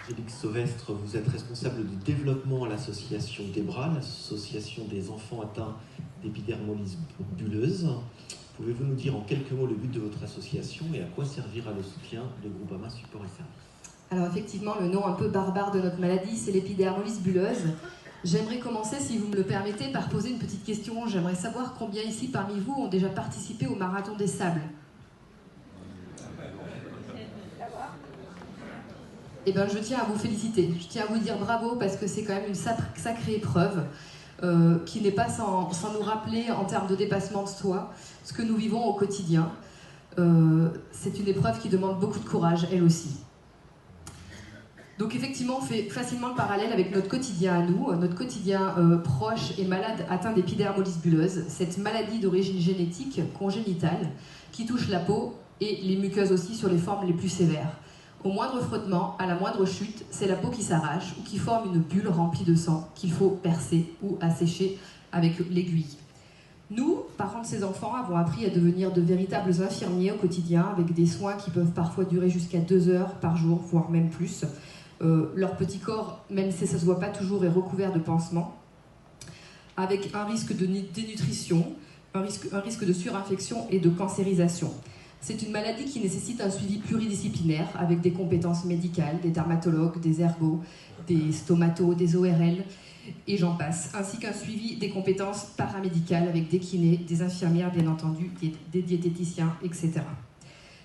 Félix Sauvestre, vous êtes responsable du développement à l'association DEBRA, l'association des enfants atteints d'épidermolyse bulleuse. Pouvez-vous nous dire en quelques mots le but de votre association et à quoi servira le soutien de Groupama Support et Services? Alors effectivement, le nom un peu barbare de notre maladie, c'est l'épidermolyse bulleuse. J'aimerais commencer, si vous me le permettez, par poser une petite question. J'aimerais savoir combien ici parmi vous ont déjà participé au Marathon des Sables. Eh bien, je tiens à vous féliciter. Je tiens à vous dire bravo parce que c'est quand même une sacrée épreuve qui n'est pas sans nous rappeler en termes de dépassement de soi ce que nous vivons au quotidien. C'est une épreuve qui demande beaucoup de courage, elle aussi. Donc effectivement, on fait facilement le parallèle avec notre quotidien à nous, notre quotidien proche et malade atteint d'épidermolyse bulleuse, cette maladie d'origine génétique congénitale qui touche la peau et les muqueuses aussi sur les formes les plus sévères. Au moindre frottement, à la moindre chute, c'est la peau qui s'arrache ou qui forme une bulle remplie de sang qu'il faut percer ou assécher avec l'aiguille. Nous, parents de ces enfants, avons appris à devenir de véritables infirmiers au quotidien avec des soins qui peuvent parfois durer jusqu'à 2 heures par jour, voire même plus. Leur petit corps, même si ça ne se voit pas toujours, est recouvert de pansements, avec un risque de dénutrition, un risque de surinfection et de cancérisation. C'est une maladie qui nécessite un suivi pluridisciplinaire avec des compétences médicales, des dermatologues, des ergots, des stomatos, des ORL, et j'en passe, ainsi qu'un suivi des compétences paramédicales avec des kinés, des infirmières bien entendu, des diététiciens, etc.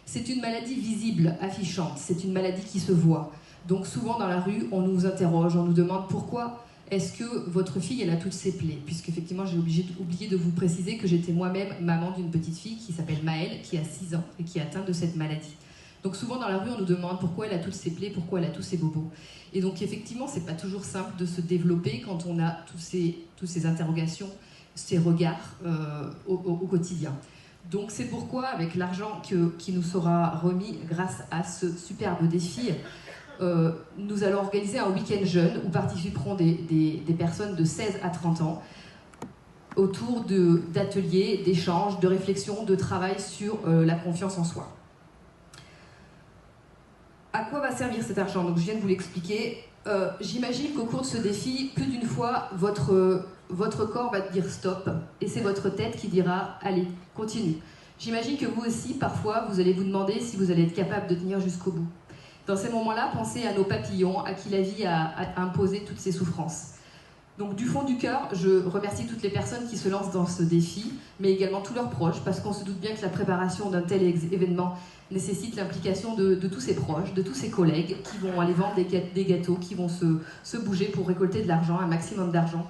C'est une maladie visible, affichante, c'est une maladie qui se voit. Donc souvent dans la rue, on nous interroge, on nous demande pourquoi est-ce que votre fille elle a toutes ses plaies, puisqu'effectivement j'ai oublié de vous préciser que j'étais moi-même maman d'une petite fille qui s'appelle Maëlle, qui a 6 ans et qui est atteinte de cette maladie. Donc souvent dans la rue, on nous demande pourquoi elle a toutes ses plaies, pourquoi elle a tous ses bobos. Et donc effectivement, c'est pas toujours simple de se développer quand on a toutes ces interrogations, ces regards au quotidien. Donc c'est pourquoi, avec l'argent qui nous sera remis grâce à ce superbe défi, nous allons organiser un week-end jeune où participeront des personnes de 16 à 30 ans autour d'ateliers, d'échanges, de réflexions, de travail sur la confiance en soi. À quoi va servir cet argent? Donc je viens de vous l'expliquer. J'imagine qu'au cours de ce défi, plus d'une fois, votre corps va dire stop et c'est votre tête qui dira allez, continue. J'imagine que vous aussi, parfois, vous allez vous demander si vous allez être capable de tenir jusqu'au bout. Dans ces moments-là, pensez à nos papillons, à qui la vie a imposé toutes ces souffrances. Donc du fond du cœur, je remercie toutes les personnes qui se lancent dans ce défi, mais également tous leurs proches, parce qu'on se doute bien que la préparation d'un tel événement nécessite l'implication de tous ses proches, de tous ses collègues, qui vont aller vendre des gâteaux, qui vont se bouger pour récolter de l'argent, un maximum d'argent.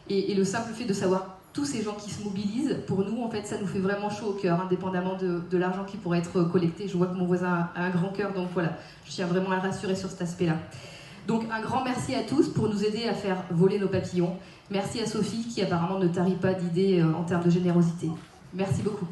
Et le simple fait de savoir tous ces gens qui se mobilisent, pour nous, en fait, ça nous fait vraiment chaud au cœur, indépendamment de l'argent qui pourrait être collecté. Je vois que mon voisin a un grand cœur, donc voilà, je tiens vraiment à le rassurer sur cet aspect-là. Donc un grand merci à tous pour nous aider à faire voler nos papillons. Merci à Sophie qui apparemment ne tarit pas d'idées en termes de générosité. Merci beaucoup.